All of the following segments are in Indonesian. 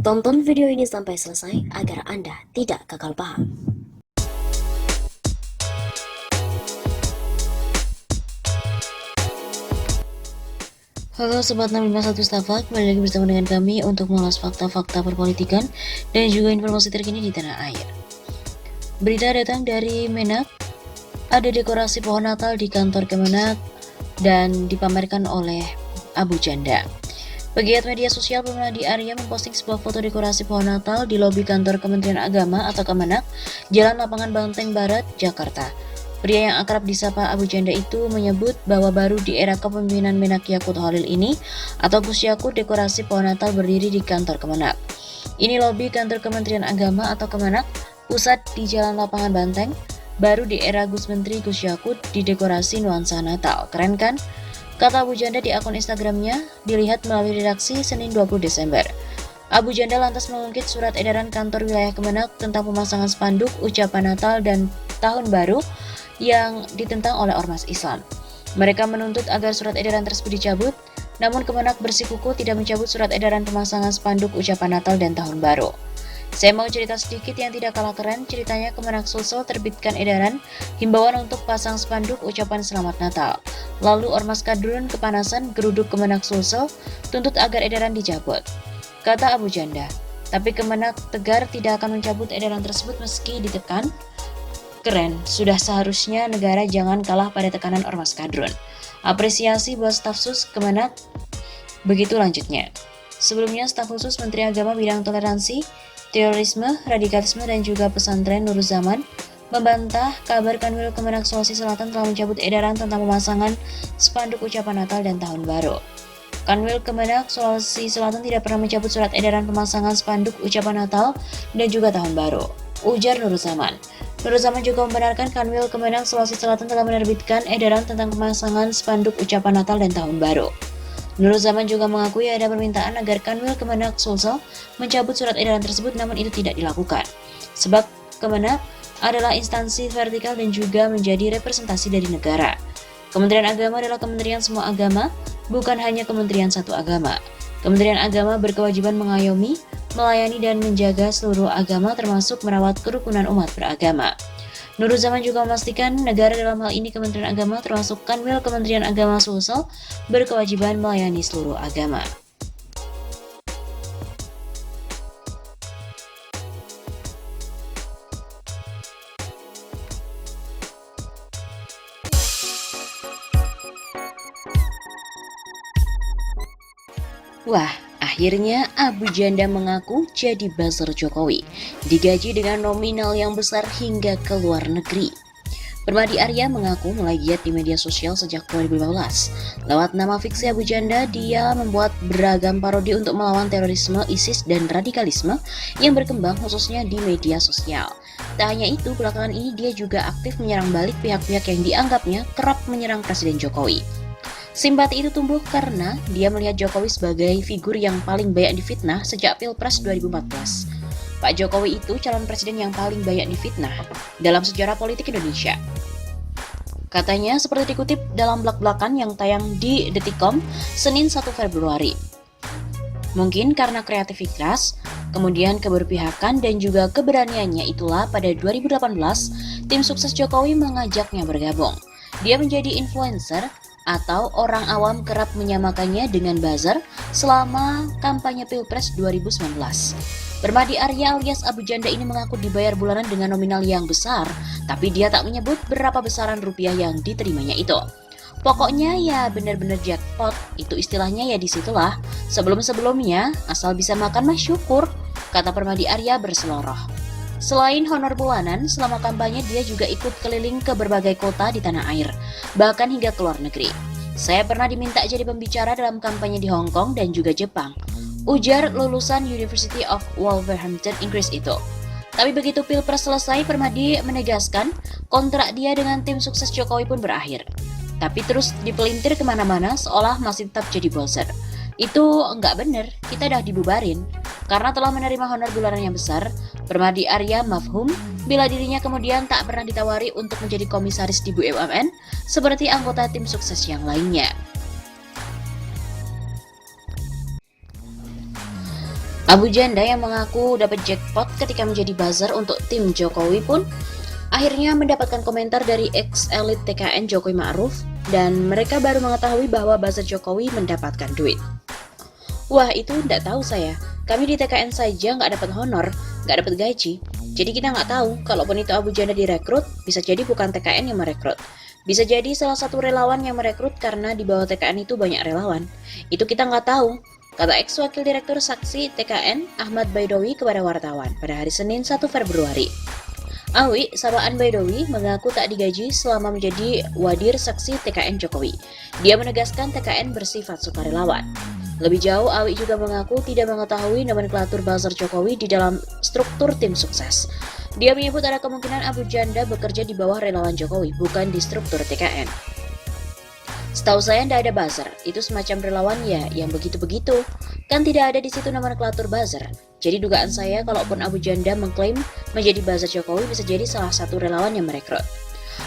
Tonton video ini sampai selesai agar Anda tidak gagal paham. Halo Sobat 651 Stafak, kembali lagi bersama dengan kami untuk mengulas fakta-fakta perpolitikan dan juga informasi terkini di tanah air. Berita datang dari Menak, ada dekorasi pohon Natal di kantor Kemenak dan dipamerkan oleh Abu Janda. Pegiat media sosial Permadi Arya memposting sebuah foto dekorasi pohon Natal di lobi kantor Kementerian Agama atau Kemenak, Jalan Lapangan Banteng Barat, Jakarta. Pria yang akrab disapa Abu Janda itu menyebut bahwa baru di era kepemimpinan Menak Yakut Holil ini atau Gus Yakut dekorasi pohon Natal berdiri di kantor Kemenak. Ini lobi kantor Kementerian Agama atau Kemenak, pusat di Jalan Lapangan Banteng, baru di era Gus Menteri Gus Yakut didekorasi nuansa Natal. Keren kan? Kata Abu Janda di akun Instagramnya, dilihat melalui redaksi Senin 20 Desember. Abu Janda lantas mengungkit surat edaran kantor wilayah Kemenak tentang pemasangan spanduk ucapan Natal dan Tahun Baru yang ditentang oleh Ormas Islam. Mereka menuntut agar surat edaran tersebut dicabut, namun Kemenak bersikukuh tidak mencabut surat edaran pemasangan spanduk ucapan Natal dan Tahun Baru. Saya mau cerita sedikit yang tidak kalah keren, ceritanya Kemenak Sulsel terbitkan edaran himbauan untuk pasang spanduk ucapan Selamat Natal. Lalu Ormas Kadrun kepanasan geruduk Kemenak Sulsel tuntut agar edaran dicabut. Kata Abu Janda, tapi Kemenak tegar tidak akan mencabut edaran tersebut meski ditekan. Keren, sudah seharusnya negara jangan kalah pada tekanan Ormas Kadrun. Apresiasi buat staf sus Kemenak. Begitu lanjutnya. Sebelumnya staf khusus Menteri Agama bidang toleransi, terorisme, radikalisme dan juga pesantren Nuruzzaman membantah kabar Kanwil Kemenak Sulawesi Selatan telah mencabut edaran tentang pemasangan spanduk ucapan Natal dan Tahun Baru. Kanwil Kemenak Sulawesi Selatan tidak pernah mencabut surat edaran pemasangan spanduk ucapan Natal dan juga Tahun Baru, ujar Nuruzzaman. Nuruzzaman juga membenarkan Kanwil Kemenak Sulawesi Selatan telah menerbitkan edaran tentang pemasangan spanduk ucapan Natal dan Tahun Baru. Nuruzzaman juga mengakui ada permintaan agar Kanwil Kemenak Sulsel mencabut surat edaran tersebut, namun itu tidak dilakukan. Sebab Kemenak adalah instansi vertikal dan juga menjadi representasi dari negara. Kementerian Agama adalah kementerian semua agama, bukan hanya kementerian satu agama. Kementerian Agama berkewajiban mengayomi, melayani dan menjaga seluruh agama termasuk merawat kerukunan umat beragama. Nuruzzaman juga memastikan negara dalam hal ini Kementerian Agama termasuk Kanwil Kementerian Agama Sulsel berkewajiban melayani seluruh agama. Wah, akhirnya Abu Janda mengaku jadi buzzer Jokowi, digaji dengan nominal yang besar hingga ke luar negeri. Permadi Arya mengaku mulai giat di media sosial sejak 2015. Lewat nama fiksi Abu Janda, dia membuat beragam parodi untuk melawan terorisme, ISIS, dan radikalisme yang berkembang khususnya di media sosial. Tak hanya itu, belakangan ini dia juga aktif menyerang balik pihak-pihak yang dianggapnya kerap menyerang Presiden Jokowi. Simpati itu tumbuh karena dia melihat Jokowi sebagai figur yang paling banyak difitnah sejak Pilpres 2014. Pak Jokowi itu calon presiden yang paling banyak difitnah dalam sejarah politik Indonesia. Katanya seperti dikutip dalam blak-blakan yang tayang di Detikcom Senin 1 Februari. Mungkin karena kreativitas, kemudian keberpihakan dan juga keberaniannya itulah pada 2018 tim sukses Jokowi mengajaknya bergabung. Dia menjadi influencer atau orang awam kerap menyamakannya dengan buzzer selama kampanye Pilpres 2019. Permadi Arya alias Abu Janda ini mengaku dibayar bulanan dengan nominal yang besar, tapi dia tak menyebut berapa besaran rupiah yang diterimanya itu. Pokoknya ya benar-benar jackpot, itu istilahnya ya disitulah. Sebelum-sebelumnya, asal bisa makan mah syukur, kata Permadi Arya berseloroh. Selain honor bulanan, selama kampanye dia juga ikut keliling ke berbagai kota di tanah air, bahkan hingga ke luar negeri. Saya pernah diminta jadi pembicara dalam kampanye di Hong Kong dan juga Jepang, ujar lulusan University of Wolverhampton, Inggris itu. Tapi begitu Pilpres selesai, Permadi menegaskan kontrak dia dengan tim sukses Jokowi pun berakhir. Tapi terus dipelintir kemana-mana seolah masih tetap jadi buzzer. Itu enggak bener, kita dah dibubarin. Karena telah menerima honor bulanan yang besar, Permadi Arya mafhum bila dirinya kemudian tak pernah ditawari untuk menjadi komisaris di BUMN seperti anggota tim sukses yang lainnya. Abu Janda yang mengaku dapat jackpot ketika menjadi buzzer untuk tim Jokowi pun akhirnya mendapatkan komentar dari ex-elit TKN Jokowi Ma'ruf, dan mereka baru mengetahui bahwa buzzer Jokowi mendapatkan duit. Wah, itu nggak tahu saya. Kami di TKN saja nggak dapat honor, nggak dapat gaji. Jadi kita nggak tahu, kalaupun itu Abu Janda direkrut, bisa jadi bukan TKN yang merekrut. Bisa jadi salah satu relawan yang merekrut karena di bawah TKN itu banyak relawan. Itu kita nggak tahu, kata ex-wakil direktur saksi TKN Ahmad Baidowi kepada wartawan pada hari Senin 1 Februari. Awi, sapaan Baidowi, mengaku tak digaji selama menjadi wadir saksi TKN Jokowi. Dia menegaskan TKN bersifat sukarelawan. Lebih jauh, Awi juga mengaku tidak mengetahui nomenklatur buzzer Jokowi di dalam struktur tim sukses. Dia menyebut ada kemungkinan Abu Janda bekerja di bawah relawan Jokowi, bukan di struktur TKN. Setahu saya tidak ada buzzer, itu semacam relawan ya yang begitu-begitu. Kan tidak ada di situ nomenklatur buzzer. Jadi dugaan saya kalaupun Abu Janda mengklaim menjadi buzzer Jokowi bisa jadi salah satu relawan yang merekrut.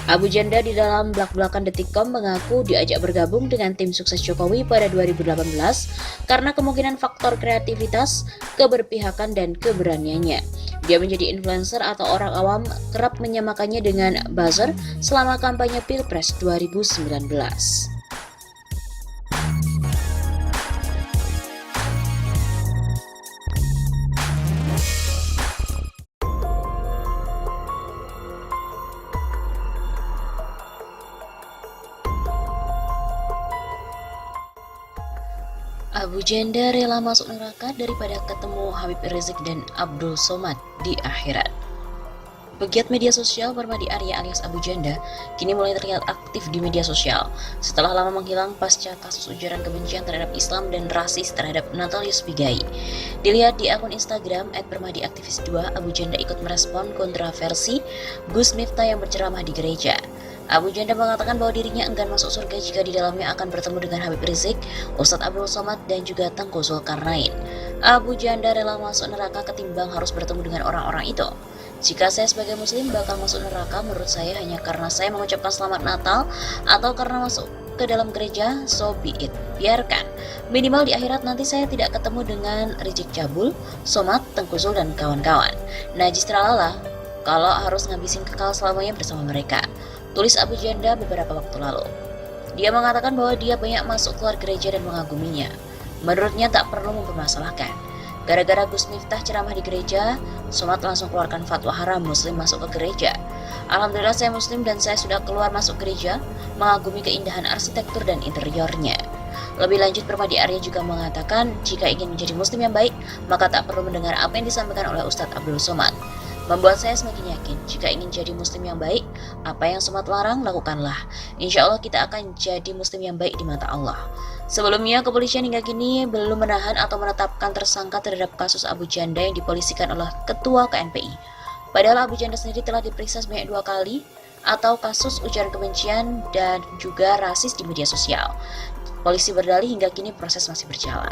Abu Janda di dalam blak-blakan Detikcom mengaku diajak bergabung dengan tim sukses Jokowi pada 2018 karena kemungkinan faktor kreativitas, keberpihakan, dan keberaniannya. Dia menjadi influencer atau orang awam kerap menyamakannya dengan buzzer selama kampanye Pilpres 2019. Abu Janda rela masuk neraka daripada ketemu Habib Rizik dan Abdul Somad di akhirat. Pegiat media sosial Permadi Arya alias Abu Janda kini mulai terlihat aktif di media sosial setelah lama menghilang pasca kasus ujaran kebencian terhadap Islam dan rasis terhadap Natalius Pigai. Dilihat di akun Instagram @permadiaktivis2, Abu Janda ikut merespon kontroversi Gus Miftah yang berceramah di gereja. Abu Janda mengatakan bahwa dirinya enggan masuk surga jika di dalamnya akan bertemu dengan Habib Rizik, Ustadz Abdul Somad, dan juga Tengku Zulkarnain. Abu Janda rela masuk neraka ketimbang harus bertemu dengan orang-orang itu. Jika saya sebagai muslim bakal masuk neraka, menurut saya hanya karena saya mengucapkan selamat Natal atau karena masuk ke dalam gereja, so be it. Biarkan. Minimal di akhirat nanti saya tidak ketemu dengan Rizik Cabul, Somad, Tengku Zul, dan kawan-kawan. Najis tralala, kalau harus ngabisin kekal selamanya bersama mereka, tulis Abu Janda beberapa waktu lalu. Dia mengatakan bahwa dia banyak masuk keluar gereja dan mengaguminya. Menurutnya tak perlu mempermasalahkan. Gara-gara Gus Miftah ceramah di gereja, Somad langsung keluarkan fatwa haram muslim masuk ke gereja. Alhamdulillah saya muslim dan saya sudah keluar masuk gereja, mengagumi keindahan arsitektur dan interiornya. Lebih lanjut, Permadi Arya juga mengatakan jika ingin menjadi muslim yang baik, maka tak perlu mendengar apa yang disampaikan oleh Ustadz Abdul Somad. Membuat saya semakin yakin, jika ingin jadi muslim yang baik, apa yang Somad larang, lakukanlah. Insya Allah kita akan jadi muslim yang baik di mata Allah. Sebelumnya, kepolisian hingga kini belum menahan atau menetapkan tersangka terhadap kasus Abu Janda yang dipolisikan oleh Ketua KNPI. Padahal Abu Janda sendiri telah diperiksa sebanyak 2 kali atau kasus ujaran kebencian dan juga rasis di media sosial. Polisi berdalih hingga kini proses masih berjalan.